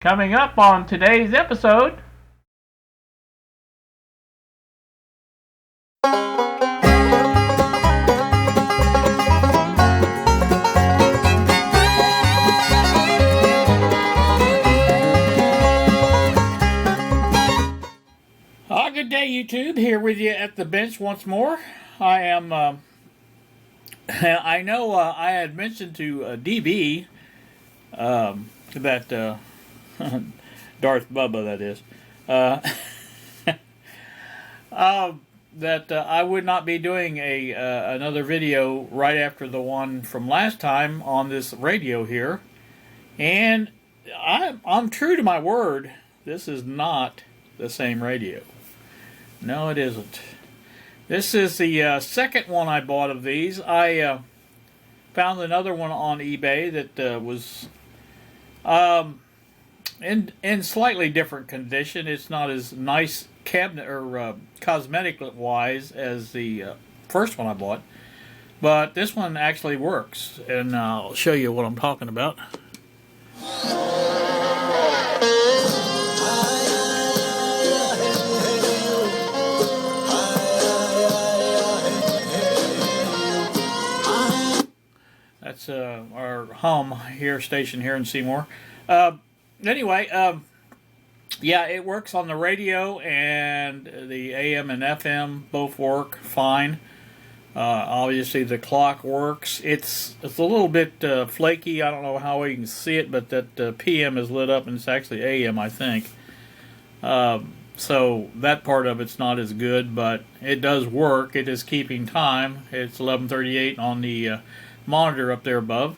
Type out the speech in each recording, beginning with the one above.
Coming up on today's episode. Good day, YouTube. Here with you at the bench once more. I am. I know I had mentioned to DB that Darth Bubba, that is, that I would not be doing another video right after the one from last time on this radio here, and I'm true to my word. This is not the same radio. No, it isn't. This is the second one I bought of these. I found another one on eBay that was in slightly different condition. It's not as nice cabinet or cosmetic wise as the first one I bought, but this one actually works, and I'll show you what I'm talking about. That's our home here station here in Seymour. Anyway, yeah, it works on the radio, and the AM and FM both work fine. Obviously, the clock works. It's a little bit flaky. I don't know how you can see it, but that PM is lit up, and it's actually AM, I think. So that part of it's not as good, but it does work. It is keeping time. It's 11:38 on the monitor up there above.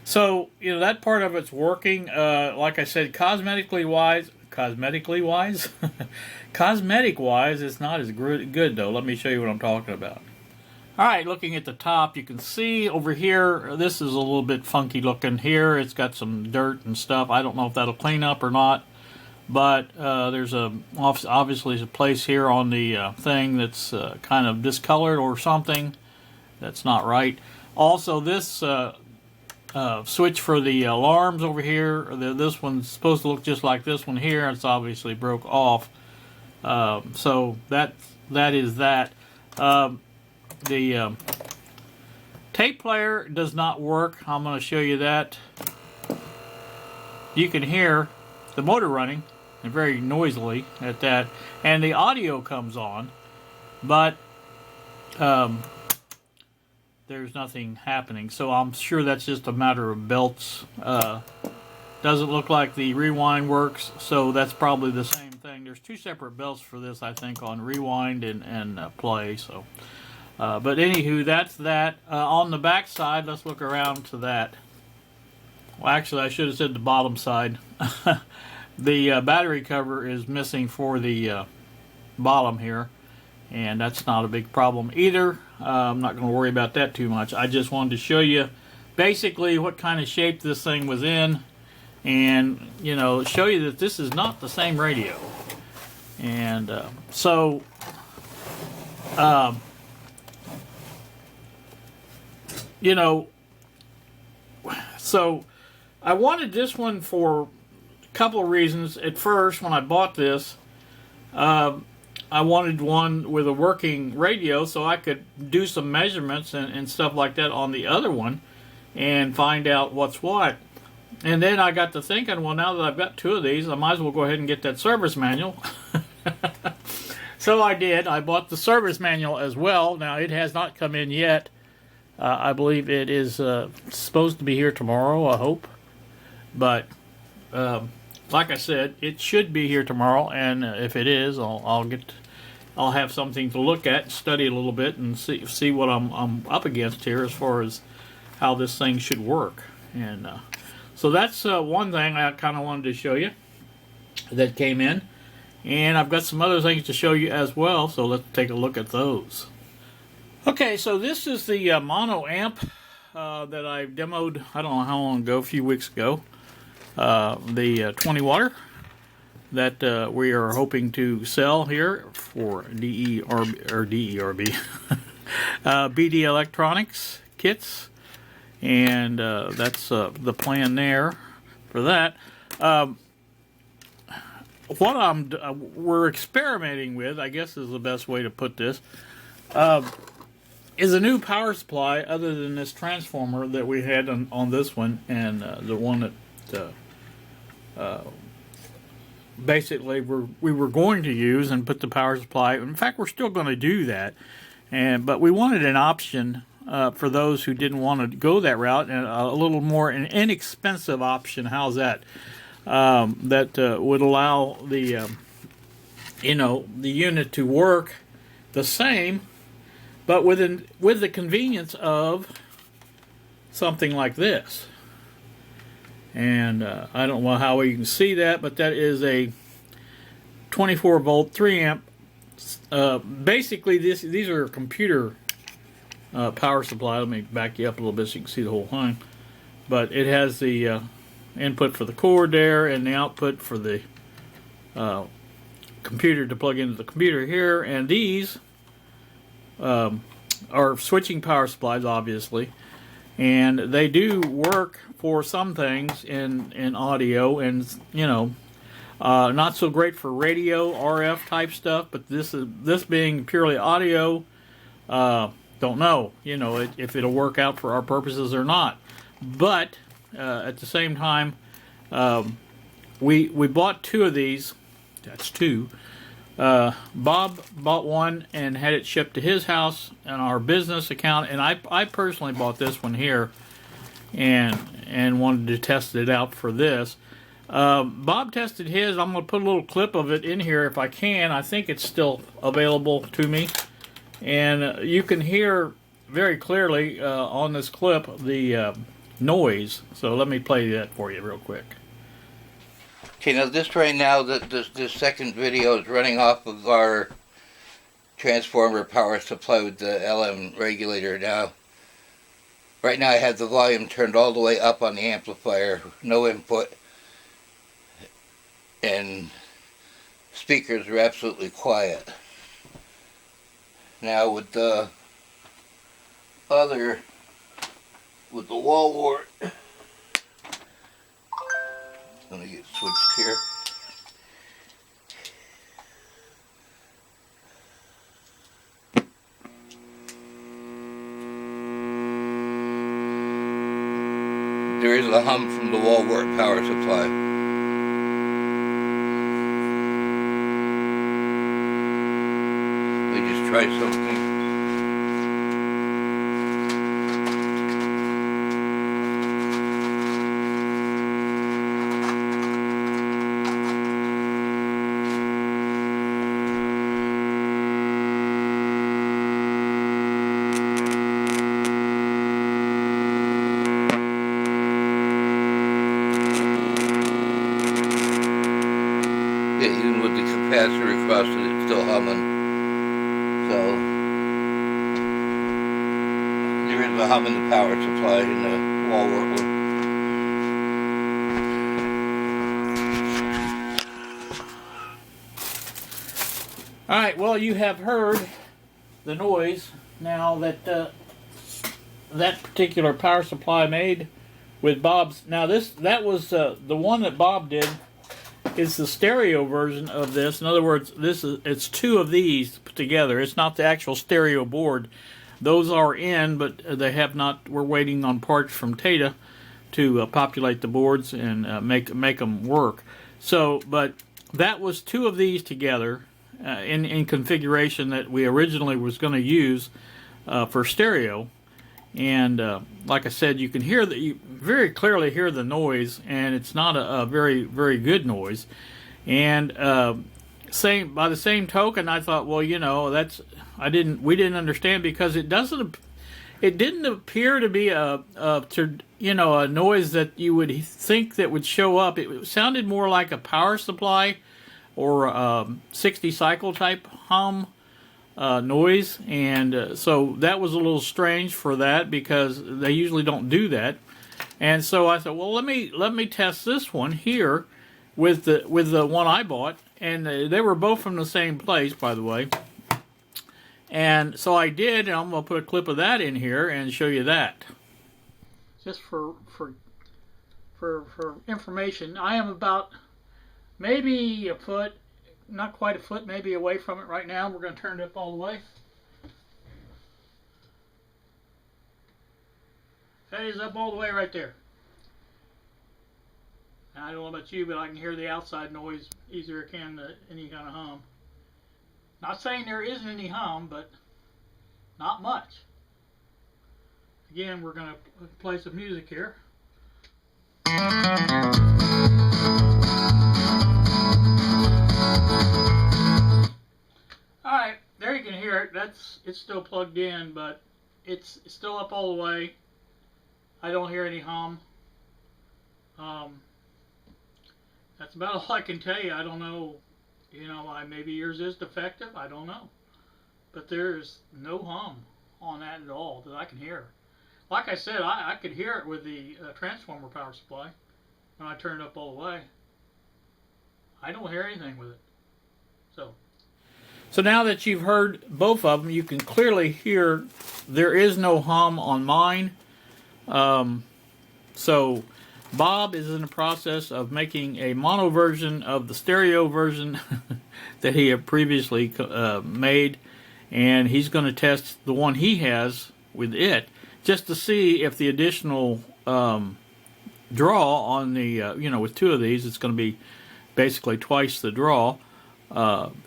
So, that part of it's working. Like I said, cosmetic wise, it's not as good though. Let me show you what I'm talking about. Alright, looking at the top, you can see over here, this is a little bit funky looking here. It's got some dirt and stuff. I don't know if that'll clean up or not. But there's obviously a place here on the thing that's kind of discolored or something. That's not right. Also, this switch for the alarms over here, this one's supposed to look just like this one here. It's obviously broke off. So that is that. The tape player does not work. I'm going to show you that. You can hear the motor running, and very noisily at that. And the audio comes on, but there's nothing happening, so I'm sure that's just a matter of belts. Doesn't look like the rewind works, so that's probably the same thing. There's two separate belts for this, I think, on rewind and play. So, but anywho, that's that. On the back side, let's look around to that. Well, actually, I should have said the bottom side. The battery cover is missing for the bottom here, and that's not a big problem either. I'm not going to worry about that too much. I just wanted to show you basically what kind of shape this thing was in, and show you that this is not the same radio. And so I wanted this one for a couple of reasons. At first, when I bought this, I wanted one with a working radio so I could do some measurements and stuff like that on the other one and find out what's what. And then I got to thinking, well, now that I've got two of these, I might as well go ahead and get that service manual. So I did. I bought the service manual as well. Now, it has not come in yet. I believe it is supposed to be here tomorrow, I hope. But like I said, it should be here tomorrow, and if it is, I'll have something to look at, study a little bit, and see what I'm up against here as far as how this thing should work. And so that's one thing I kind of wanted to show you that came in, and I've got some other things to show you as well. So let's take a look at those. Okay, so this is the mono amp that I demoed. I don't know how long ago, a few weeks ago. The 20 watt that we are hoping to sell here for DERB BD Electronics kits, and that's the plan there for that. what we're experimenting with, I guess is the best way to put this, is a new power supply other than this transformer that we had on this one, and the one that basically we were going to use and put the power supply. In fact, we're still going to do that, but we wanted an option for those who didn't want to go that route, and a little more an inexpensive option. How's that? That would allow the the unit to work the same, but with the convenience of something like this. And I don't know how you can see that, but that is a 24 volt 3 amp. Basically, these are computer power supply. Let me back you up a little bit so you can see the whole thing. But it has the input for the cord there, and the output for the computer to plug into the computer here. And these are switching power supplies, obviously, and they do work for some things in audio, and not so great for radio RF type stuff. But this being purely audio, don't know if it'll work out for our purposes or not. But at the same time, we bought two of these. That's two. Bob bought one and had it shipped to his house on our business account, and I personally bought this one here and wanted to test it out for this. Bob tested his. I'm going to put a little clip of it in here if I can. I think it's still available to me, and you can hear very clearly on this clip the noise. So let me play that for you real quick. Okay, now this right now, this second video is running off of our transformer power supply with the LM regulator. Now, right now I have the volume turned all the way up on the amplifier, no input, and speakers are absolutely quiet. Now with the wall wart, I'm going to get switched here. There is a hum from the wall wart power supply. Let me just try something. Even with the capacitor across it, it's still humming. So there is a hum in the power supply in the wall wart one. Alright, well, you have heard the noise now that that particular power supply made with Bob's. Now that was the one that Bob did. Is the stereo version of this. In other words, it's two of these put together. It's not the actual stereo board. Those are in, but they have not. We're waiting on parts from Tata to populate the boards and make them work. So, but that was two of these together in configuration that we originally was going to use for stereo. And like I said, you can you very clearly hear the noise, and it's not a very, very good noise. And by the same token, I thought, well, we didn't understand, because it didn't appear to be a noise that you would think that would show up. It sounded more like a power supply or 60 cycle type hum. Noise, and so that was a little strange for that, because they usually don't do that. And so I thought, well, let me test this one here with the one I bought, and they were both from the same place, by the way. And so I did, and I'm going to put a clip of that in here and show you that. Just for information, I am about maybe a foot, not quite a foot, maybe away from it right now. We're going to turn it up all the way. That is up all the way right there. Now, I don't know about you, but I can hear the outside noise easier than any kind of hum. Not saying there isn't any hum, but not much. Again, we're going to play some music here. Alright, there you can hear it. It's still plugged in, but it's still up all the way. I don't hear any hum. That's about all I can tell you. I don't know, maybe yours is defective. I don't know. But there's no hum on that at all that I can hear. Like I said, I could hear it with the transformer power supply when I turned it up all the way. I don't hear anything with it. So now that you've heard both of them, you can clearly hear there is no hum on mine. So Bob is in the process of making a mono version of the stereo version that he had previously made, and he's going to test the one he has with it just to see if the additional draw on the with two of these, it's going to be basically twice the draw.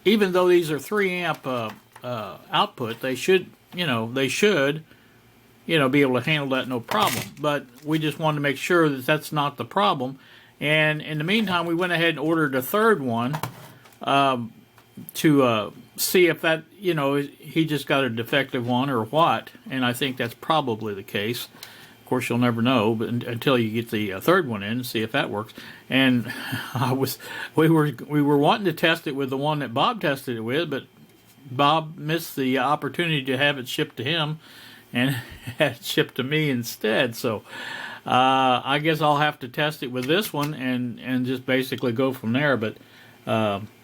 Even though these are 3 amp output, they should be able to handle that no problem. But we just wanted to make sure that that's not the problem. And in the meantime, we went ahead and ordered a third one to see if that, he just got a defective one or what. And I think that's probably the case. Of course, you'll never know until you get the third one in and see if that works. And we were wanting to test it with the one that Bob tested it with, but Bob missed the opportunity to have it shipped to him and had it shipped to me instead. So I guess I'll have to test it with this one and just basically go from there. But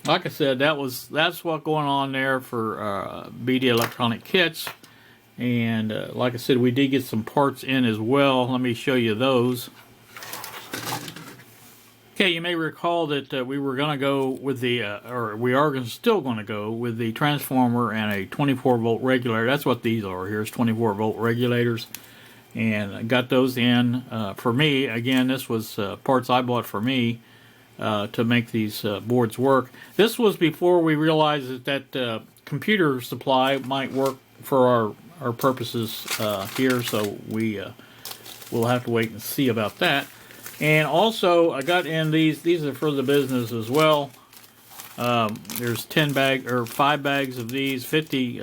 like I said, that's what's going on there for BD Electronic Kits. And like I said, we did get some parts in as well. Let me show you those. Okay, you may recall that we were going to go with the, or we are still going to go with the transformer and a 24 volt regulator. That's what these are. Here's 24 volt regulators. And I got those in for me. Again, this was parts I bought for me to make these boards work. This was before we realized that computer supply might work for our purposes here, so we'll have to wait and see about that. And also, I got in these are for the business as well. There's 5 bags of these, 50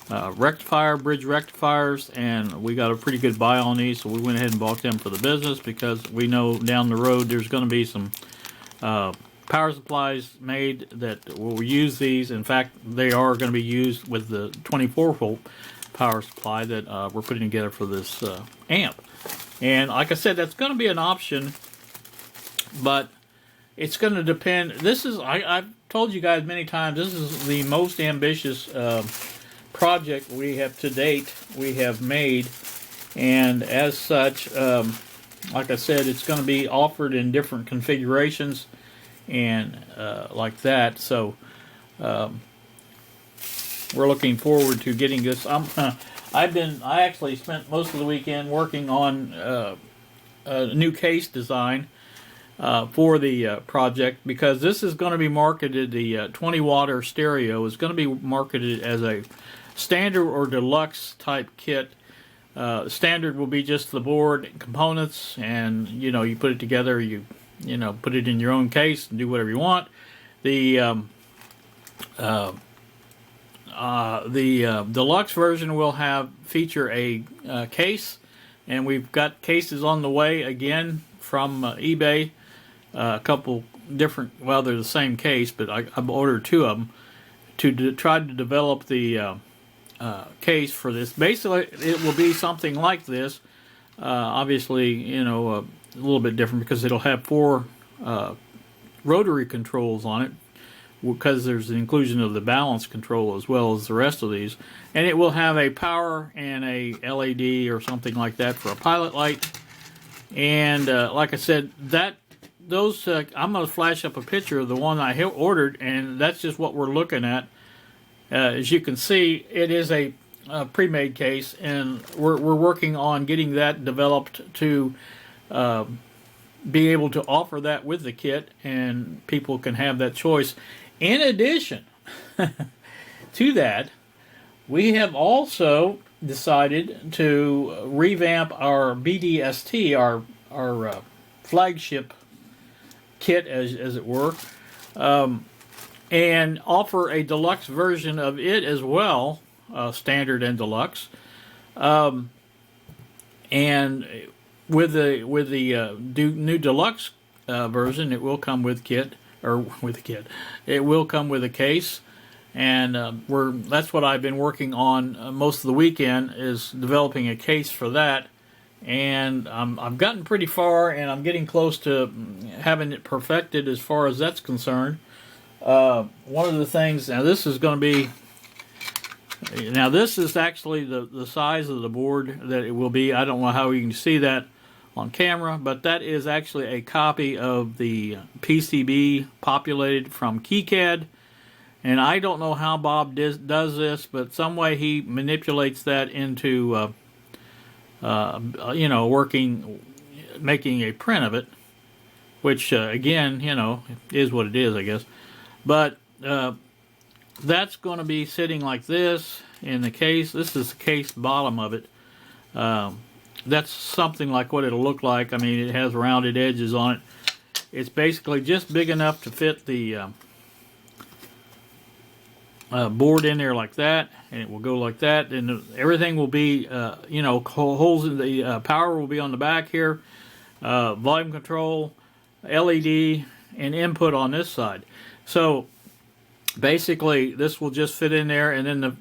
bridge rectifiers, and we got a pretty good buy on these, so we went ahead and bought them for the business because we know down the road there's going to be some power supplies made that will use these. In fact, they are going to be used with the 24 volt power supply that we're putting together for this amp. And like I said, that's going to be an option, but it's going to depend. I've told you guys many times, this is the most ambitious project we have made, and as such, like I said, it's going to be offered in different configurations and like that. So we're looking forward to getting this. I actually spent most of the weekend working on a new case design for the project, because this is going to be marketed, the 20 watt stereo is going to be marketed as a standard or deluxe type kit. Standard will be just the board and components, and you put it together, you put it in your own case and do whatever you want. The deluxe version will feature a case, and we've got cases on the way again from eBay. A couple different, well, they're the same case, but I've ordered 2 of them to try to develop the case for this. Basically, it will be something like this. Obviously, a little bit different because it'll have 4 rotary controls on it, because there's the inclusion of the balance control as well as the rest of these. And it will have a power and a LED or something like that for a pilot light. And like I said, that I'm going to flash up a picture of the one I ordered, and that's just what we're looking at. As you can see, it is a pre-made case, and we're working on getting that developed to be able to offer that with the kit, and people can have that choice. In addition to that, we have also decided to revamp our BDST, our flagship kit, as it were, and offer a deluxe version of it as well, standard and deluxe. And with the new deluxe version, it will come with kit, it will come with a case, and that's what I've been working on most of the weekend, is developing a case for that. And I've gotten pretty far, and I'm getting close to having it perfected as far as that's concerned. One of the things, now this is going to be, now this is actually the size of the board that it will be. I don't know how you can see that on camera, but that is actually a copy of the PCB populated from KiCad. And I don't know how Bob does this, but some way he manipulates that into making a print of it, which again, is what it is, I guess. But that's going to be sitting like this in the case. This is the case bottom of it. That's something like what it'll look like. I mean, it has rounded edges on it. It's basically just big enough to fit the board in there like that, and it will go like that, and everything will be, holes in the power will be on the back here, volume control, LED, and input on this side. So basically, this will just fit in there, and then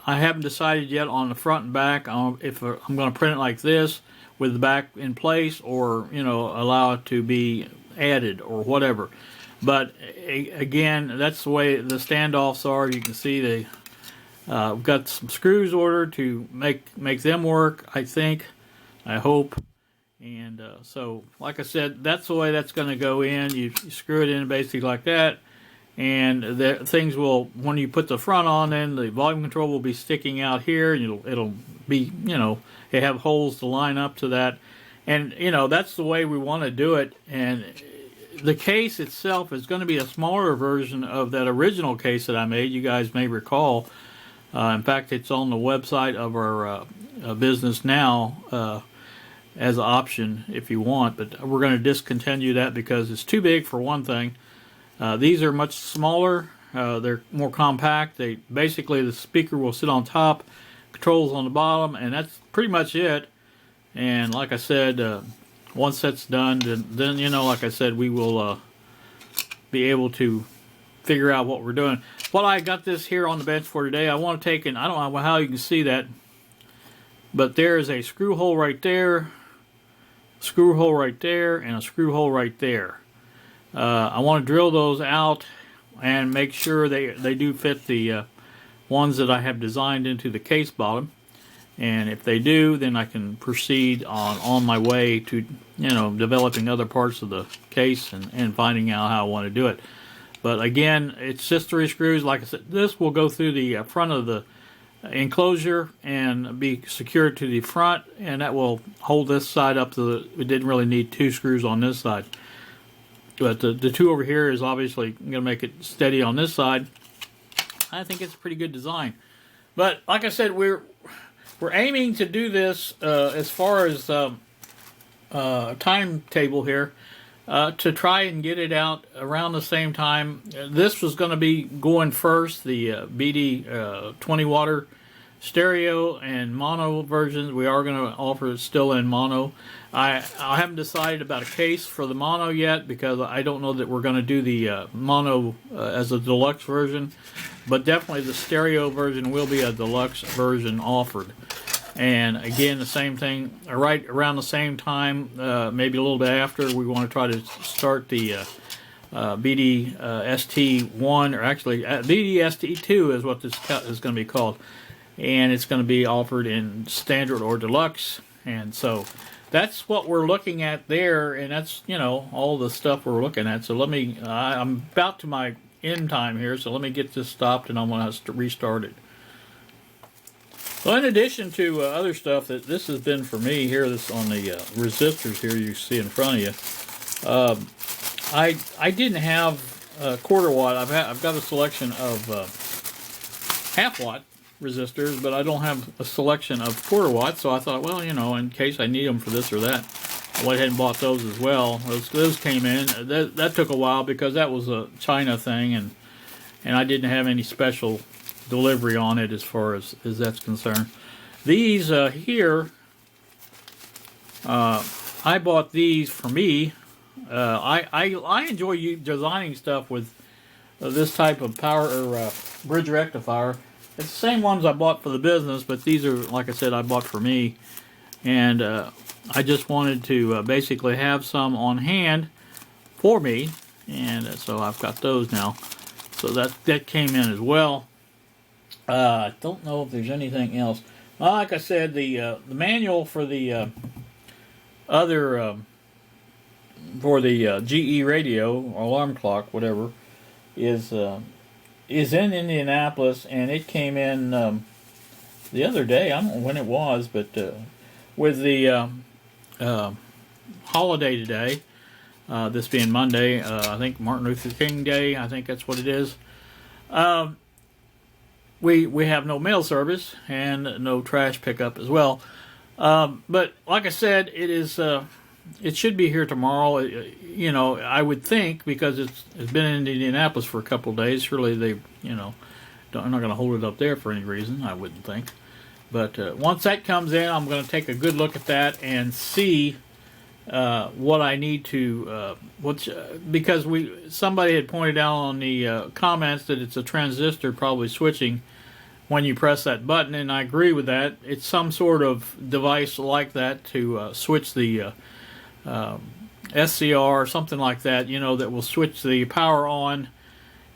I haven't decided yet on the front and back if I'm going to print it like this with the back in place, or allow it to be added or whatever. But again, that's the way the standoffs are. You can see we've got some screws ordered to make them work, I think, I hope. And so, like I said, that's the way that's going to go in. You screw it in basically like that, and things will, when you put the front on, then the volume control will be sticking out here, and it'll be, it have holes to line up to that. And, that's the way we want to do it. And the case itself is going to be a smaller version of that original case that I made. You guys may recall. In fact, it's on the website of our business now as an option if you want. But we're going to discontinue that because it's too big for one thing. These are much smaller. They're more compact. Basically, the speaker will sit on top, controls on the bottom, and that's pretty much it. And like I said, once that's done, then like I said, we will be able to figure out what we're doing. Well, I got this here on the bench for today. I want to take, and I don't know how you can see that, but there is a screw hole right there, screw hole right there, and a screw hole right there. I want to drill those out and make sure they do fit the ones that I have designed into the case bottom. And if they do, then I can proceed on my way to, developing other parts of the case and finding out how I want to do it. But again, it's just 3 screws. Like I said, this will go through the front of the enclosure and be secured to the front, and that will hold this side up to we didn't really need 2 screws on this side. But the 2 over here is obviously going to make it steady on this side. I think it's a pretty good design. But like I said, we're aiming to do this as far as timetable here to try and get it out around the same time. This was going to be going first, the BD 20 watt stereo and mono versions. We are going to offer it still in mono. I haven't decided about a case for the mono yet because I don't know that we're going to do the mono as a deluxe version, but definitely the stereo version will be a deluxe version offered. And again, the same thing, right around the same time, maybe a little bit after, we want to try to start the BD ST1, or actually BD ST2 is what this is going to be called. And it's going to be offered in standard or deluxe. And so that's what we're looking at there, and that's, you know, all the stuff we're looking at. So let me, I'm about to my end time here, so let me get this stopped, and I'm going to restart it. Well, in addition to other stuff that this has been for me here, this on the resistors here you see in front of you, I didn't have quarter watt. I've got a selection of half watt resistors, but I don't have a selection of quarter watt. So I thought, well, you know, in case I need them for this or that, I went ahead and bought those as well. Those came in. That took a while because that was a China thing, and I didn't have any special delivery on it as far as that's concerned. These here, I bought these for me. I enjoy designing stuff with this type of power or bridge rectifier. It's the same ones I bought for the business, but these are, like I said, I bought for me, and I just wanted to basically have some on hand for me, and so I've got those now. So that came in as well. I don't know if there's anything else. Well, like I said, the manual for the other for the GE radio or alarm clock, whatever, is in Indianapolis, and it came in the other day. I don't know when it was, but with the holiday today, this being Monday, I think Martin Luther King Day. I think that's what it is. We have no mail service and no trash pickup as well. But like I said, it should be here tomorrow. You know, I would think, because it's been in Indianapolis for a couple of days. Surely they, you know, I'm not going to hold it up there for any reason, I wouldn't think. But once that comes in, I'm going to take a good look at that and see what I need to, because somebody had pointed out on the comments that it's a transistor probably switching when you press that button, and I agree with that. It's some sort of device like that to switch the SCR or something like that, you know, that will switch the power on,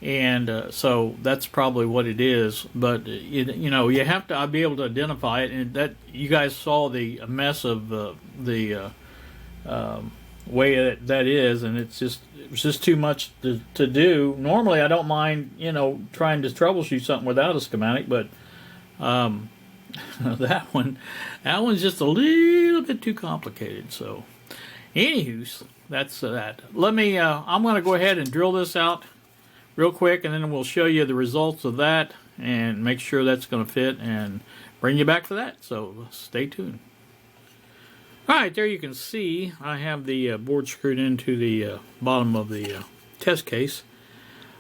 and so that's probably what it is. But you know, you have to be able to identify it, and that you guys saw the mess of the way that is, and it was just too much to do. Normally, I don't mind, you know, trying to troubleshoot something without a schematic, but that one's just a little bit too complicated. So, anywho, that's that. Let me. I'm going to go ahead and drill this out real quick, and then we'll show you the results of that and make sure that's going to fit and bring you back for that. So stay tuned. Alright, there you can see I have the board screwed into the bottom of the test case.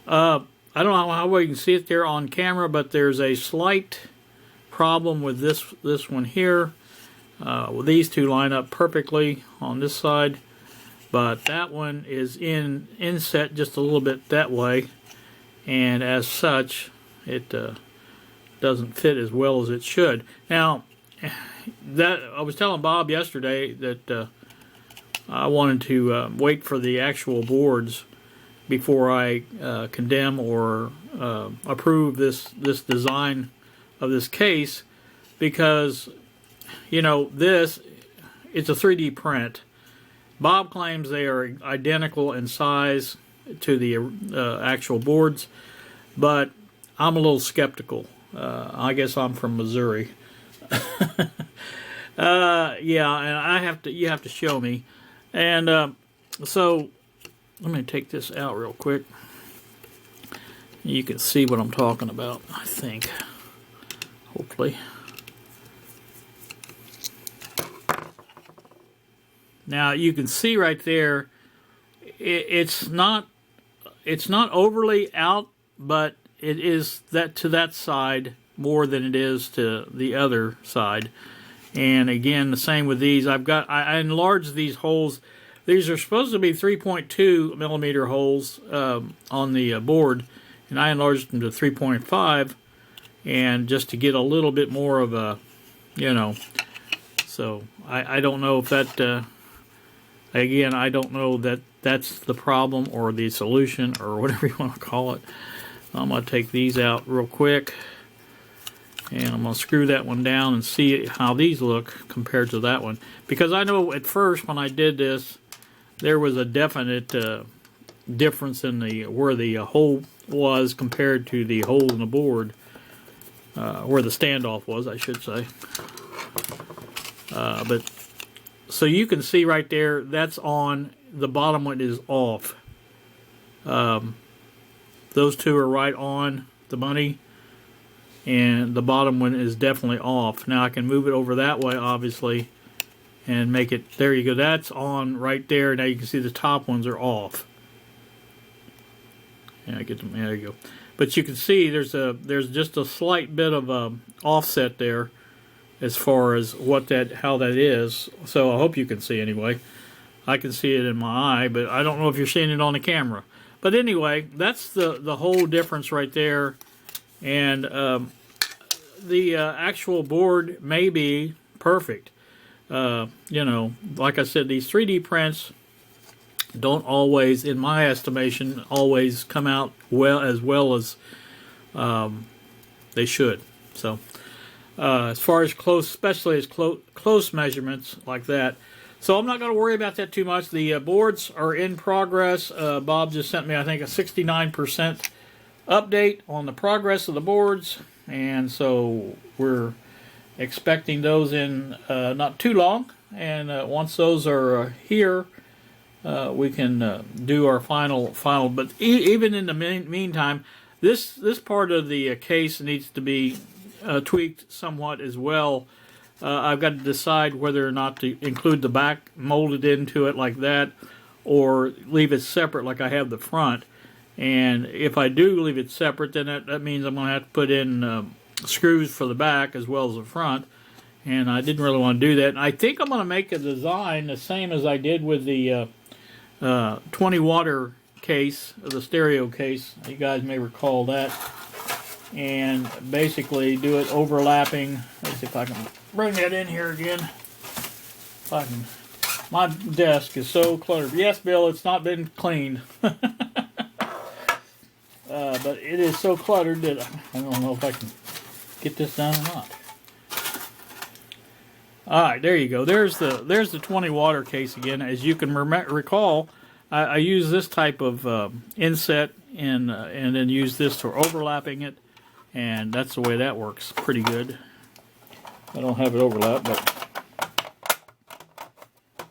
I don't know how well you can see it there on camera, but there's a slight problem with this one here. Well, these two line up perfectly on this side, but that one is inset just a little bit that way, and as such, it doesn't fit as well as it should. Now, that I was telling Bob yesterday that I wanted to wait for the actual boards before I condemn or approve this design of this case, because, you know, it's a 3D print. Bob claims they are identical in size to the actual boards, but I'm a little skeptical. I guess I'm from Missouri. Yeah, and you have to show me, and so let me take this out real quick. You can see what I'm talking about, I think, hopefully. Now you can see right there, it's not overly out, but it is to that side more than it is to the other side. And again, the same with these. I enlarged these holes. These are supposed to be 3.2 millimeter holes on the board, and I enlarged them to 3.5, and just to get a little bit more of a, you know. So I don't know if that. Again, I don't know that that's the problem or the solution or whatever you want to call it. I'm going to take these out real quick. And I'm going to screw that one down and see how these look compared to that one. Because I know at first when I did this, there was a definite difference in where the hole was compared to the hole in the board. Where the standoff was, I should say. But so you can see right there, that's on. The bottom one is off. Those two are right on the money. And the bottom one is definitely off. Now I can move it over that way, obviously, and make it, there you go, that's on right there. Now you can see the top ones are off. Yeah, I get them, there you go. But you can see there's just a slight bit of offset there as far as how that is. So I hope you can see anyway. I can see it in my eye, but I don't know if you're seeing it on the camera. But anyway, that's the whole difference right there. And the actual board may be perfect. You know, like I said, these 3D prints don't always, in my estimation, always come out well as they should. So as far as close, especially as close measurements like that. So I'm not going to worry about that too much. The boards are in progress. Bob just sent me, I think, a 69% update on the progress of the boards, and so we're expecting those in not too long. And once those are here, we can do our final. But even in the meantime, this part of the case needs to be tweaked somewhat as well. I've got to decide whether or not to include the back molded into it like that, or leave it separate like I have the front. And if I do leave it separate, then that means I'm going to have to put in screws for the back as well as the front. And I didn't really want to do that. And I think I'm going to make a design the same as I did with the 20 water case, the stereo case. You guys may recall that. And basically do it overlapping. Let's see if I can bring that in here again. If I can. My desk is so cluttered. Yes, Bill, it's not been cleaned. But it is so cluttered that I don't know if I can get this done or not. Alright, there you go. There's the 20 water case again. As you can recall, I use this type of inset and then use this for overlapping it. And that's the way that works pretty good. I don't have it overlap, but...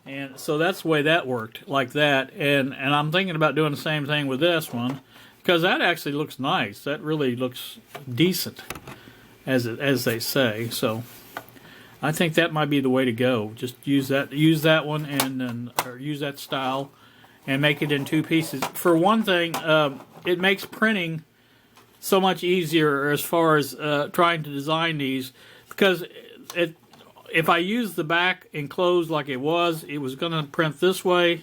And so that's the way that worked, like that. And I'm thinking about doing the same thing with this one, because that actually looks nice. That really looks decent, as they say. So I think that might be the way to go. Just use that one, and then use that style, and make it in two pieces. For one thing, it makes printing so much easier as far as trying to design these, because if I use the back enclosed like it was going to print this way,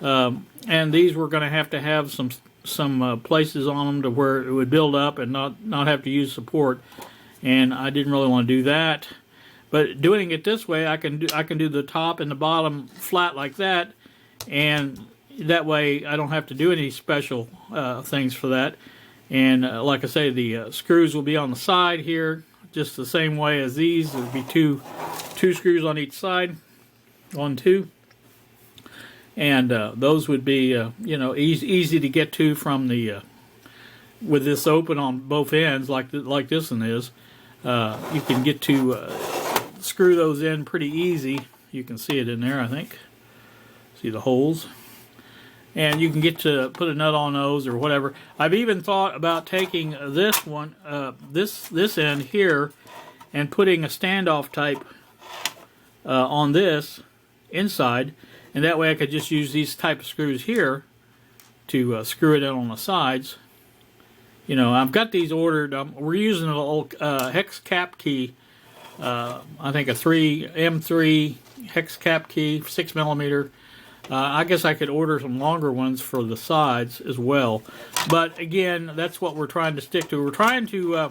and these were going to have some places on them to where it would build up and not have to use support, and I didn't really want to do that. But doing it this way, I can do the top and the bottom flat like that, and that way I don't have to do any special things for that. And like I say, the screws will be on the side here, just the same way as these. There will be two screws on each side, 1, 2, and those would be easy to get to from the with this open on both ends, like this one is. You can get to screw those in pretty easy. You can see it in there, I think. See the holes. And you can get to put a nut on those or whatever. I've even thought about taking this one, this end here, and putting a standoff type on this inside, and that way I could just use these type of screws here to screw it in on the sides. You know, I've got these ordered. We're using an old hex cap key. I think a M3 hex cap key, 6mm. I guess I could order some longer ones for the sides as well. But again, that's what we're trying to stick to. We're trying to,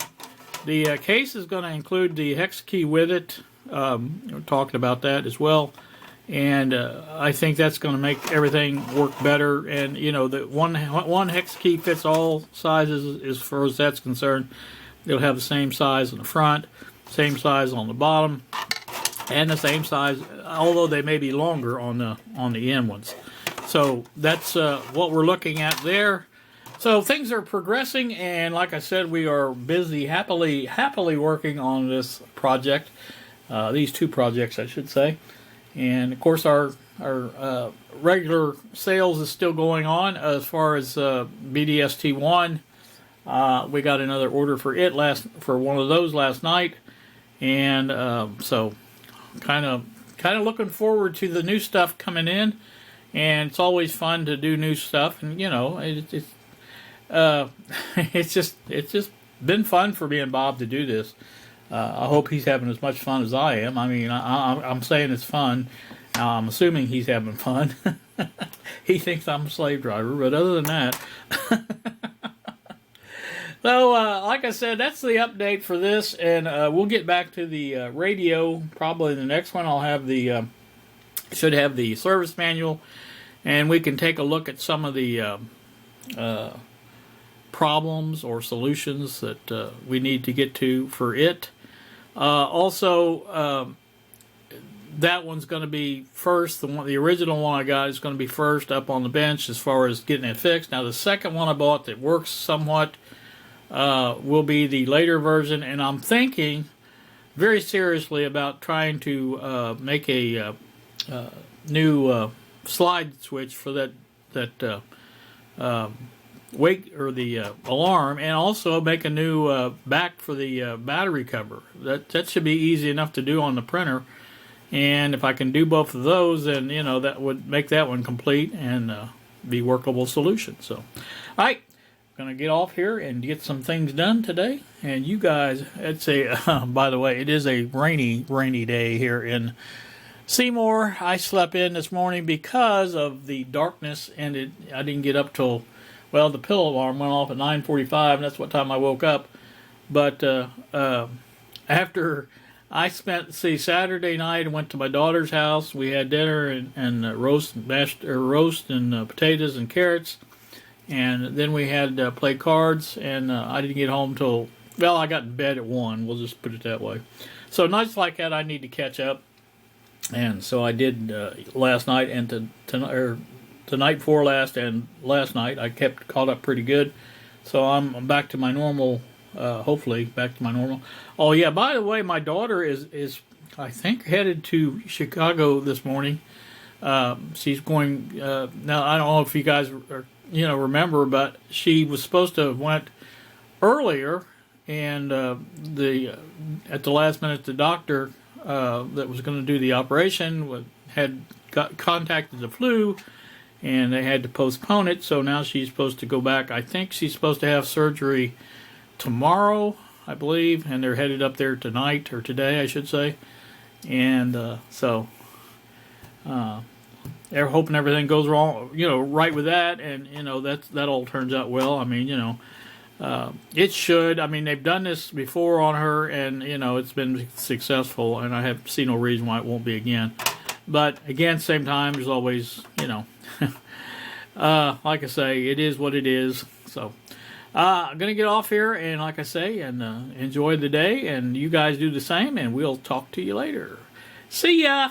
the case is going to include the hex key with it. We're talking about that as well. And I think that's going to make everything work better. And, you know, the one hex key fits all sizes as far as that's concerned. It'll have the same size on the front, same size on the bottom, and the same size, although they may be longer on the end ones. So that's what we're looking at there. So things are progressing, and like I said, we are busy, happily working on this project. These two projects, I should say. And of course, our regular sales is still going on as far as BDST1. We got another order for one of those last night, and so kind of looking forward to the new stuff coming in. And it's always fun to do new stuff, and you know, it's just been fun for me and Bob to do this. I hope he's having as much fun as I am. I mean, I'm saying it's fun. I'm assuming he's having fun. He thinks I'm a slave driver, but other than that. So, like I said, that's the update for this, and we'll get back to the radio. Probably the next one I'll have should have the service manual, and we can take a look at some of the problems or solutions that we need to get to for it. Also, that one's going to be first. The original one I got is going to be first up on the bench as far as getting it fixed. Now, the second one I bought that works somewhat will be the later version, and I'm thinking very seriously about trying to make a new slide switch for that wake or the alarm, and also make a new back for the battery cover. That should be easy enough to do on the printer, and if I can do both of those, then you know that would make that one complete and be workable solution. So, all right. Gonna get off here and get some things done today. And you guys, by the way, it is a rainy day here in Seymour. I slept in this morning because of the darkness, and I didn't get up till, well, the pill alarm went off at 9:45, and that's what time I woke up. But after I spent, Saturday night, I went to my daughter's house. We had dinner and roast and potatoes and carrots. And then we had played cards, and I didn't get home till, well, I got in bed at 1. We'll just put it that way. So nights like that, I need to catch up. And so I did last night and the night before last and last night. I kept caught up pretty good. So I'm back to my normal, hopefully back to my normal. Oh, yeah, by the way, my daughter is I think, headed to Chicago this morning. She's going, now I don't know if you guys are, remember, but she was supposed to have went earlier, and at the last minute, the doctor that was going to do the operation had contacted the flu, and they had to postpone it. So now she's supposed to go back. I think she's supposed to have surgery tomorrow, I believe, and they're headed up there tonight, or today, I should say. And so they're hoping everything goes wrong, right with that, and that all turns out well. I mean, it should. I mean, they've done this before on her, and it's been successful, and I have seen no reason why it won't be again. But again, same time, there's always, like I say, it is what it is. So I'm gonna get off here, and like I say, and enjoy the day, and you guys do the same, and we'll talk to you later. See ya.